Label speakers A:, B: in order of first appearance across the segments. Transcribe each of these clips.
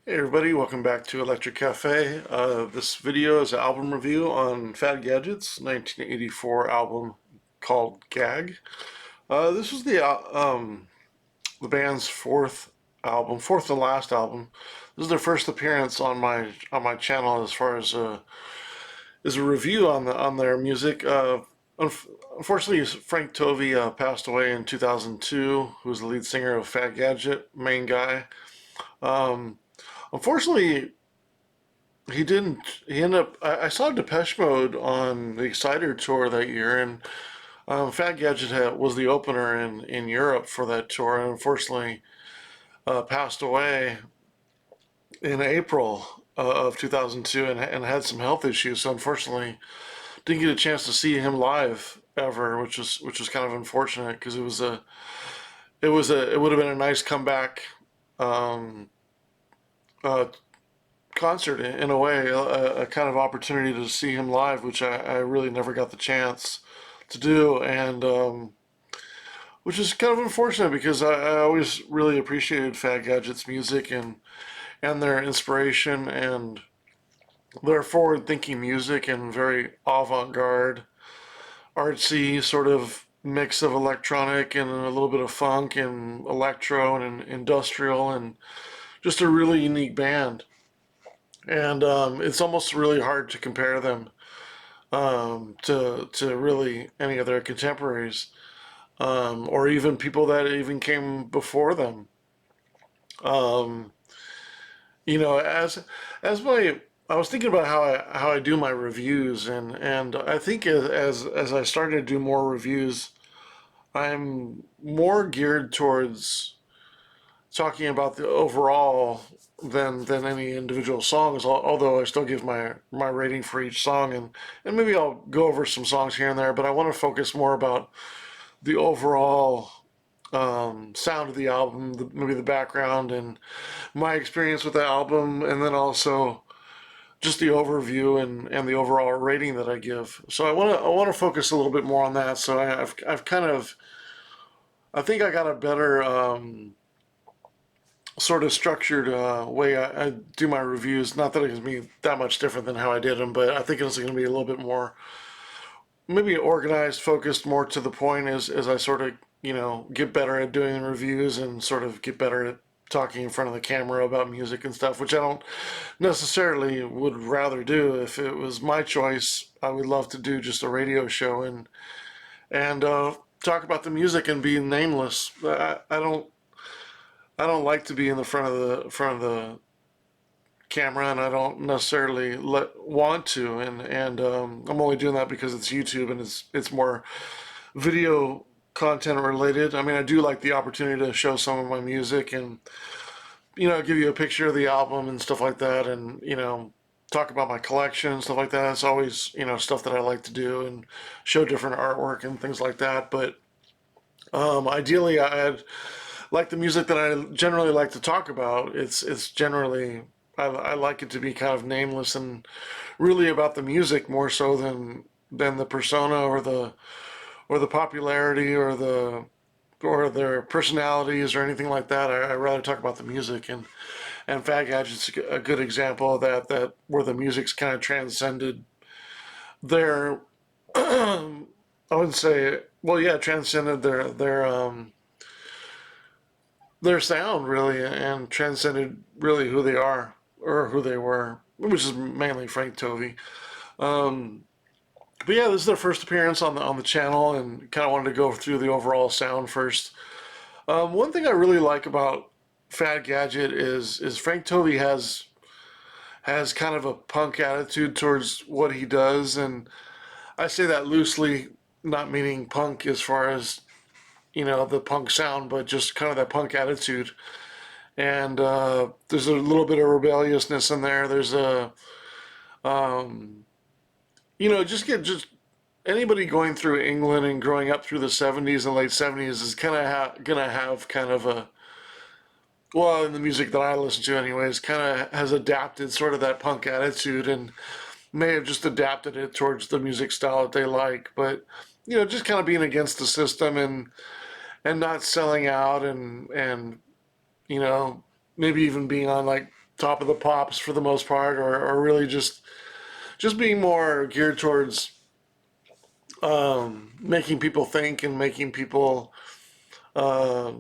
A: Hey everybody, welcome back to Electric Cafe. This video is an album review on Fad Gadget's 1984 album called Gag. This was the band's fourth and last album. This is their first appearance on my channel as far as a review on their music. Unfortunately, Frank Tovey passed away in 2002, who was the lead singer of Fad Gadget, main guy. Um, Unfortunately, he didn't. He ended up. I saw Depeche Mode on the Exciter tour that year, and Fat Gadget was the opener in Europe for that tour, and unfortunately passed away in April of 2002, and had some health issues. So unfortunately, didn't get a chance to see him live ever, which was kind of unfortunate because it would have been a nice comeback um, uh, concert in a way, a kind of opportunity to see him live, which I really never got the chance to do, and which is kind of unfortunate because I always really appreciated Fat Gadget's music and their inspiration and their forward-thinking music and very avant-garde, artsy sort of mix of electronic and a little bit of funk and electro and industrial and just a really unique band. And it's almost really hard to compare them to really any of their contemporaries, or even people that even came before them. Um, as my I was thinking about how I do my reviews, and I think as I started to do more reviews, I'm more geared towards talking about the overall than any individual songs. Although I still give my rating for each song, and maybe I'll go over some songs here and there. But I want to focus more about the overall sound of the album, maybe the background and my experience with the album, and then also just the overview and the overall rating that I give. So I want to focus a little bit more on that. So I've kind of I think I got a better sort of structured way I do my reviews. Not that it's going to be that much different than how I did them, but I think it's going to be a little bit more, maybe organized, focused, more to the point as I sort of, get better at doing reviews and sort of get better at talking in front of the camera about music and stuff, which I don't necessarily would rather do. If it was my choice, I would love to do just a radio show and talk about the music and be nameless. I don't like to be in the front of the camera, and I don't necessarily want to. And I'm only doing that because it's YouTube and it's more video content related. I mean, I do like the opportunity to show some of my music and give you a picture of the album and stuff like that, and talk about my collection and stuff like that. It's always stuff that I like to do and show different artwork and things like that. But ideally, I'd like the music that I generally like to talk about. It's generally I like it to be kind of nameless and really about the music more so than the persona or the popularity or their personalities or anything like that. I rather talk about the music, and Fat Gadget's a good example of that where the music's kind of transcended their I wouldn't say, well, yeah, transcended their sound really, and transcended really who they are or who they were, which is mainly Frank Tovey. Um, but yeah, this is their first appearance on the channel, and kind of wanted to go through the overall sound first. One thing I really like about Fad Gadget is Frank Tovey has kind of a punk attitude towards what he does, and I say that loosely, not meaning punk as far as the punk sound, but just kind of that punk attitude. And there's a little bit of rebelliousness in there. There's um, just anybody going through England and growing up through the 70s and late 70s is kind of gonna have kind of a, well, in the music that I listen to anyways, kind of has adapted sort of that punk attitude and may have just adapted it towards the music style that they like. But just kind of being against the system and not selling out and maybe even being on like Top of the Pops for the most part, or really just being more geared towards making people think and making people uh,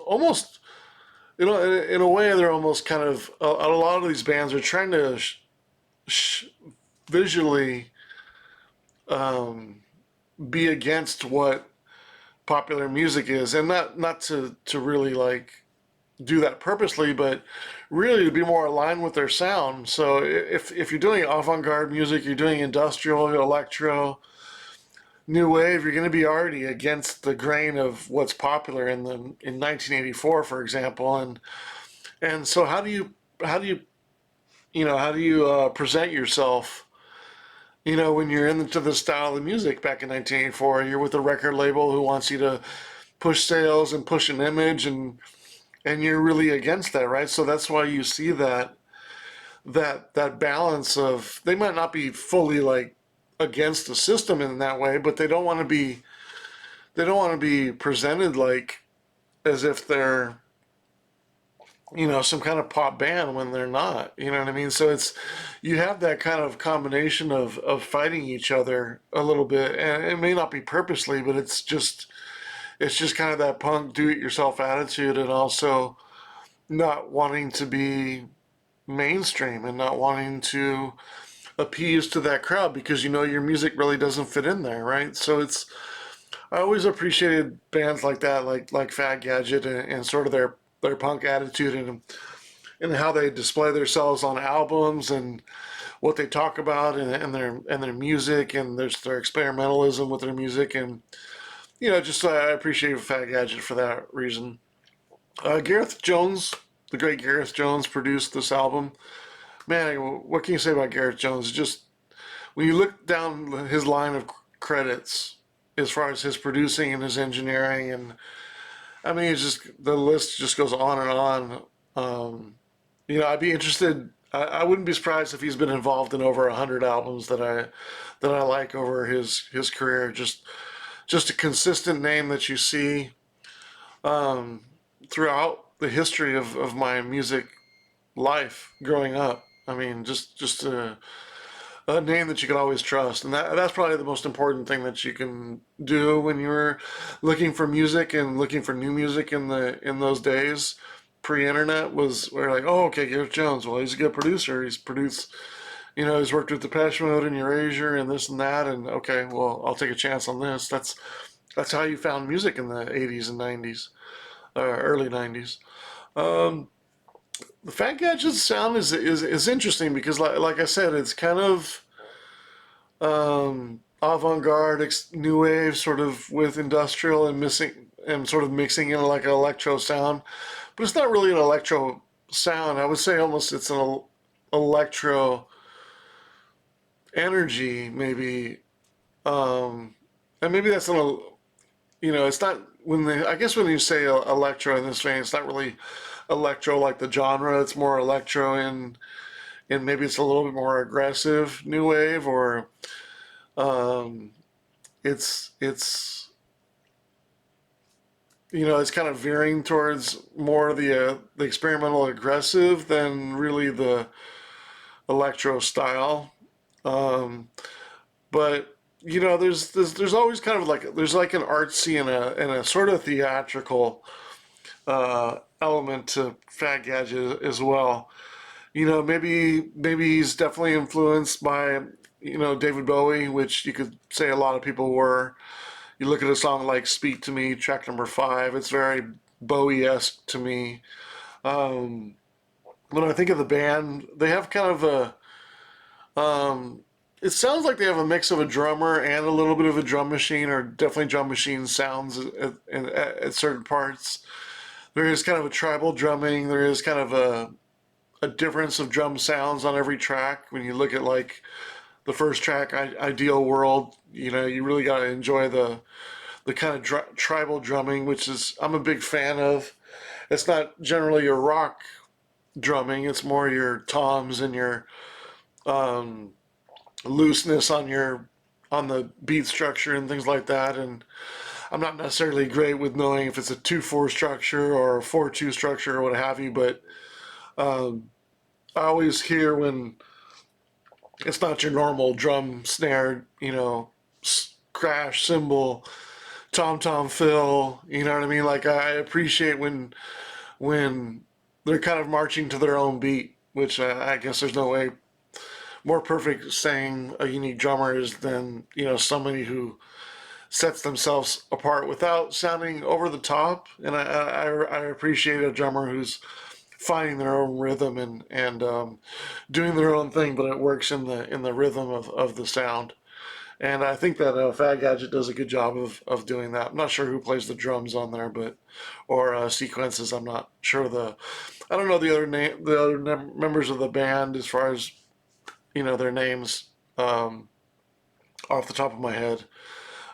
A: almost, in a way, they're almost kind of a lot of these bands are trying to sh- visually um, be against what popular music is, and not to really like do that purposely, but really to be more aligned with their sound. So if you're doing avant-garde music, you're doing industrial, electro, new wave, you're going to be already against the grain of what's popular in 1984, for example. And so how do you how do you present yourself? When you're into the style of music back in 1984, you're with a record label who wants you to push sales and push an image, and you're really against that, right? So that's why you see that balance of, they might not be fully like against the system in that way, but they don't want to be presented like as if they're some kind of pop band when they're not. You know what I mean? So you have that kind of combination of fighting each other a little bit, and it may not be purposely, but it's just kind of that punk do-it-yourself attitude, and also not wanting to be mainstream and not wanting to appease to that crowd because your music really doesn't fit in there, right? So I always appreciated bands like that, like Fad Gadget, and sort of their punk attitude, and how they display themselves on albums, and what they talk about, and their music, and their experimentalism with their music. And just I appreciate Fat Gadget for that reason. Gareth Jones, the great Gareth Jones, produced this album. Man, what can you say about Gareth Jones? Just when you look down his line of credits, as far as his producing and his engineering, and I mean, it's just, the list just goes on and on. I'd be interested. I wouldn't be surprised if he's been involved in over 100 albums that I like over his career. Just a consistent name that you see um, throughout the history of my music life growing up. I mean, just a name that you can always trust, and that's probably the most important thing that you can do when you're looking for music and looking for new music in those days. Pre-internet was where, like, oh, okay, Gareth Jones. Well, he's a good producer. He's produced, he's worked with Depeche Mode and Eurasia and this and that. And okay, well, I'll take a chance on this. That's how you found music in the '80s and '90s, early '90s. Um, the Fat Gadget sound is interesting because, like I said, it's kind of avant-garde, new wave, sort of with industrial and missing and sort of mixing in like an electro sound, but it's not really an electro sound. I would say almost it's an electro energy, maybe, and maybe that's an it's not when they. I guess when you say electro in this vein, it's not really electro like the genre. It's more electro in maybe it's a little bit more aggressive new wave, or um, it's it's kind of veering towards more of the experimental aggressive than really the electro style. Um, but there's always kind of like, there's like an artsy and a sort of theatrical element to Fat Gadget as well. Maybe he's definitely influenced by David Bowie, which you could say a lot of people were. You look at a song like "Speak to Me," track number 5. It's very Bowie-esque to me. Um, when I think of the band, they have kind of a. Um, it sounds like they have a mix of a drummer and a little bit of a drum machine, or definitely drum machine sounds at certain parts. There is kind of a tribal drumming. There is kind of a difference of drum sounds on every track. When you look at like the first track, Ideal World, you really got to enjoy the kind of tribal drumming, which is, I'm a big fan of. It's not generally your rock drumming. It's more your toms and your um, looseness on the beat structure and things like that. And I'm not necessarily great with knowing if it's a 2/4 structure or a 4/2 structure or what have you, but Um, I always hear when it's not your normal drum snare, crash cymbal, tom tom fill. You know what I mean? Like I appreciate when they're kind of marching to their own beat, which I guess there's no way more perfect saying a unique drummer is than somebody who sets themselves apart without sounding over the top. And I appreciate a drummer who's finding their own rhythm and doing their own thing, but it works in the rhythm of the sound. And I think that Fad Gadget does a good job of doing that. I'm not sure who plays the drums on there, but or sequences. I'm not sure I don't know the other members of the band as far as their names um, off the top of my head.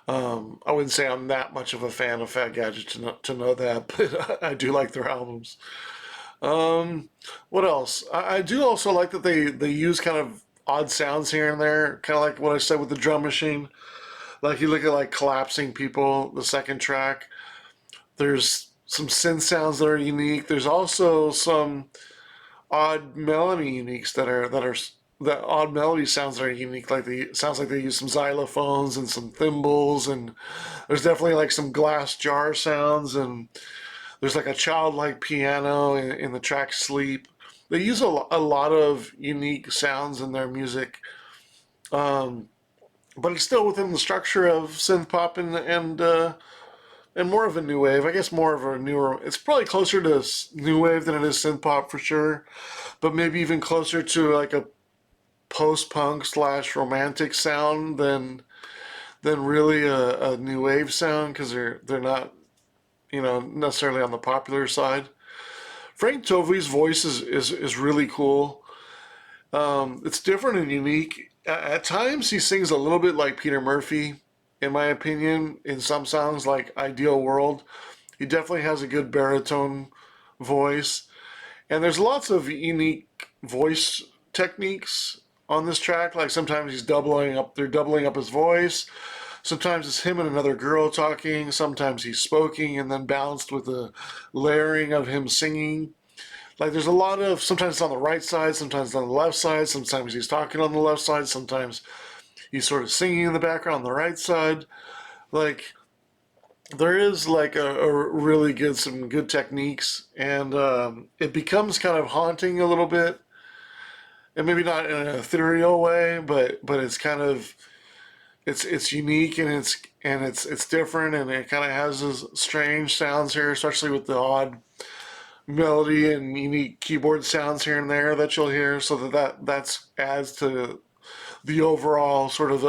A: I wouldn't say I'm that much of a fan of Fad Gadget to know that, but I do like their albums. Um, what else? I do also like that they use kind of odd sounds here and there, kind of like what I said with the drum machine. Like you look at like collapsing people, the second track. There's some synth sounds that are unique. There's also some odd melody uniques that odd melody sounds that are unique. Like they sounds like they use some xylophones and some thimbles, and there's definitely like some glass jar sounds, and there's like a childlike piano in the track Sleep. They use a lot of unique sounds in their music, um, but it's still within the structure of synth pop and more of a new wave. I guess more of a newer. It's probably closer to new wave than it is synth pop for sure, but maybe even closer to like a post punk slash romantic sound than really a new wave sound because they're not necessarily on the popular side. Frank Tovey's voice is really cool. It's different and unique. At times, he sings a little bit like Peter Murphy, in my opinion. In some songs, like "Ideal World," he definitely has a good baritone voice. And there's lots of unique voice techniques on this track. Like sometimes they're doubling up his voice. Sometimes it's him and another girl talking. Sometimes he's spoken and then balanced with a layering of him singing. Like there's a lot of sometimes it's on the right side, sometimes it's on the left side, sometimes he's talking on the left side, sometimes he's sort of singing in the background on the right side. Like there is like a really some good techniques, and it becomes kind of haunting a little bit, and maybe not in an ethereal way, but it's kind of it's unique and it's different, and it kind of has this strange sounds here, especially with the odd melody and unique keyboard sounds here and there that you'll hear, so that's adds to the overall sort of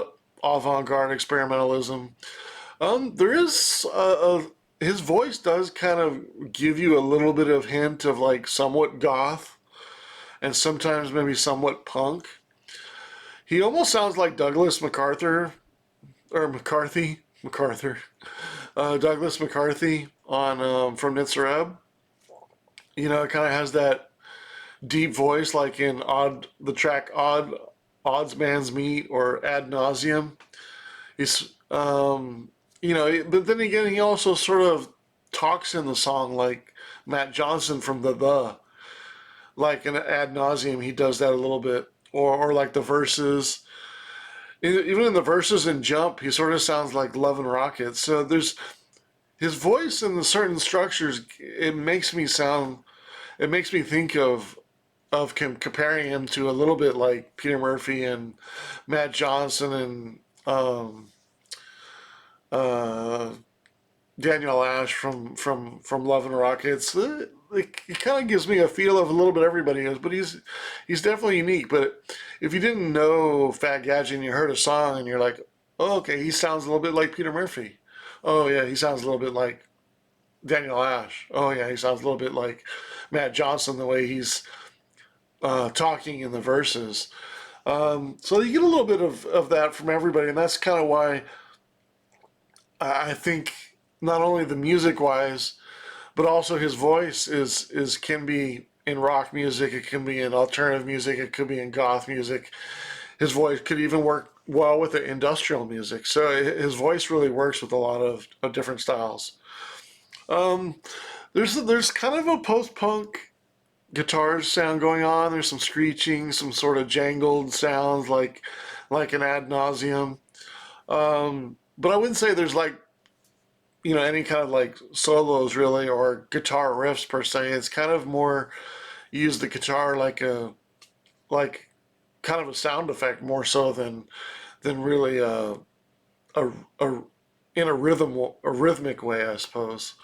A: avant-garde experimentalism. There is his voice does kind of give you a little bit of hint of like somewhat goth and sometimes maybe somewhat punk. He almost sounds like Douglas MacArthur or MacArthur, Douglas McCarthy on from Nitzareb. It kind of has that deep voice like in the track Odds Man's Meat or Ad Nauseum. He's but then again, he also sort of talks in the song like Matt Johnson from like in Ad Nauseum, he does that a little bit, or like the verses. Even in the verses in Jump, he sort of sounds like Love and Rockets. So there's his voice in the certain structures. It makes me think of comparing him to a little bit like Peter Murphy and Matt Johnson and uh, Daniel Ash from Love and Rockets. It kind of gives me a feel of a little bit everybody is, but he's definitely unique. But if you didn't know Fat Gadget and you heard a song and you're like, oh, okay, he sounds a little bit like Peter Murphy. Oh yeah, he sounds a little bit like Daniel Ash. Oh yeah, he sounds a little bit like Matt Johnson the way he's talking in the verses. So you get a little bit of that from everybody, and that's kind of why I think not only the music wise, but also his voice is can be in rock music, it can be in alternative music, it could be in goth music. His voice could even work well with the industrial music. So his voice really works with a lot of different styles. Um, there's kind of a post punk. guitars sound going on. There's some screeching, some sort of jangled sounds like an ad nauseum. But I wouldn't say there's like any kind of like solos really or guitar riffs per se. It's kind of more use the guitar like kind of a sound effect more so than really a, a in a rhythmic way, I suppose.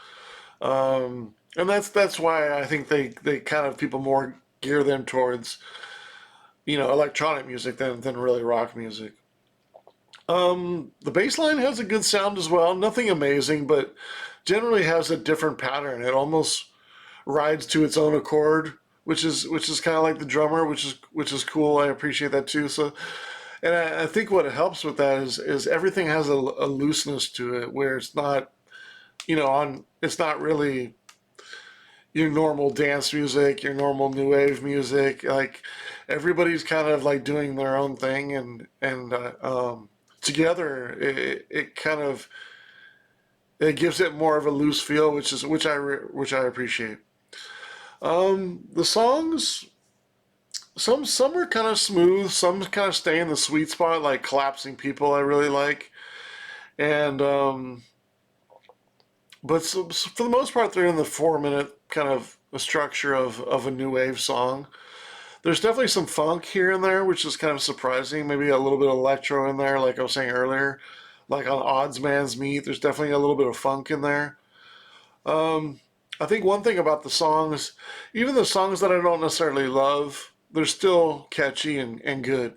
A: And that's why I think they kind of people more gear them towards electronic music than really rock music. The bass line has a good sound as well. Nothing amazing, but generally has a different pattern. It almost rides to its own accord, which is kind of like the drummer, which is cool. I appreciate that too. So, and I think what helps with that is everything has a looseness to it, where it's not it's not really your normal dance music, your normal new wave music. Like everybody's kind of like doing their own thing, and together it kind of it gives it more of a loose feel, which I appreciate. The songs, some are kind of smooth, some kind of stay in the sweet spot, like collapsing people. I really like, and but for the most part, they're in the 4 minute kind of a structure of a new wave song. There's definitely some funk here and there, which is kind of surprising. Maybe a little bit of electro in there, like I was saying earlier. Like on Odds Man's Meat, there's definitely a little bit of funk in there. Um, I think one thing about the songs, even the songs that I don't necessarily love, they're still catchy and good.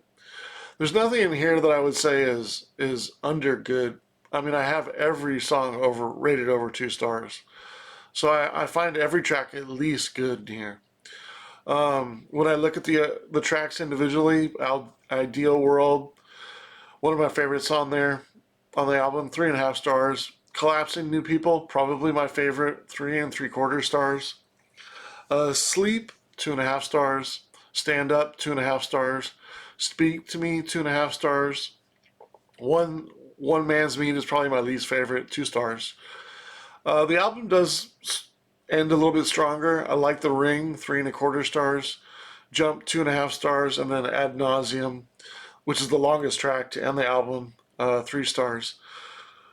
A: There's nothing in here that I would say is under good. I mean, I have every song over rated over 2 stars, so I find every track at least good in here. When I look at the tracks individually, Ideal World, one of my favorites on the album, 3.5 stars. Collapsing New People, probably my favorite, 3.75 stars. Sleep, 2.5 stars. Stand Up, 2.5 stars. Speak to Me, 2.5 stars. One Man's Meat is probably my least favorite, 2 stars. The album does end a little bit stronger. I like The Ring, 3.25 stars. Jump, 2.5 stars, and then Ad Nauseum, which is the longest track to end the album, 3 stars.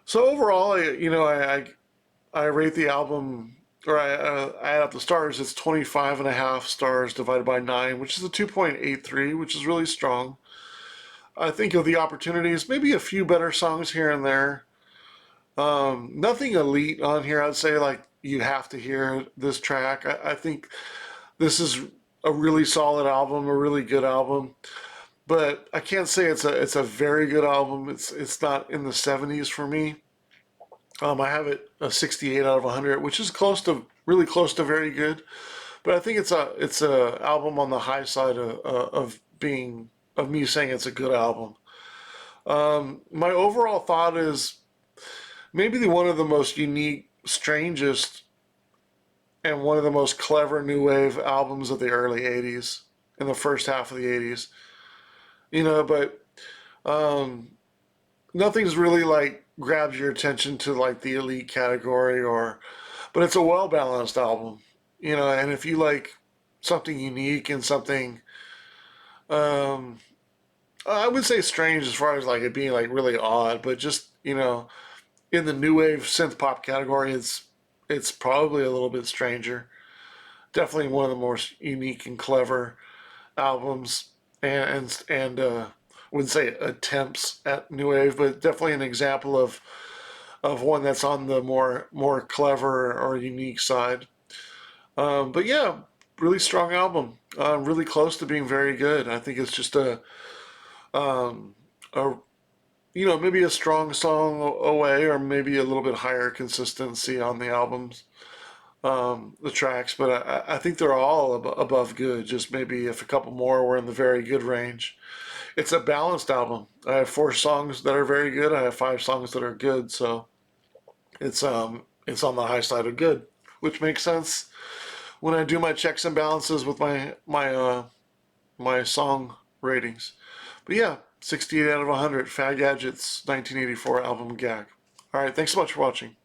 A: So overall, I rate the album, or I add up the stars. It's 25.5 stars divided by 9, which is a 2.83, which is really strong. I think of the opportunities, maybe a few better songs here and there. Nothing elite on here. I'd say like you have to hear this track. I think this is a really solid album, a really good album. But I can't say it's a very good album. It's not in the 70s for me. I have it a 68 out of 100, which is really close to very good. But I think it's a album on the high side of being of me saying it's a good album. My overall thought is maybe one of the most unique, strangest, and one of the most clever new wave albums of the early 80s, in the first half of the 80s. But um, nothing's really like grabs your attention to like the elite category but it's a well balanced album, and if you like something unique and something, um, I would say strange as far as like it being like really odd, but just, in the new wave synth pop category, it's probably a little bit stranger. Definitely one of the most unique and clever albums, and wouldn't say attempts at new wave, but definitely an example of one that's on the more clever or unique side. But yeah, really strong album. Really close to being very good. I think it's just um, a maybe a strong song away, or maybe a little bit higher consistency on the albums, the tracks. But I think they're all above good. Just maybe if a couple more were in the very good range. It's a balanced album. I have 4 songs that are very good. I have 5 songs that are good. So it's on the high side of good, which makes sense when I do my checks and balances with my song ratings. But yeah, 68 out of 100. Fad Gadget's 1984 album Gag. All right, thanks so much for watching.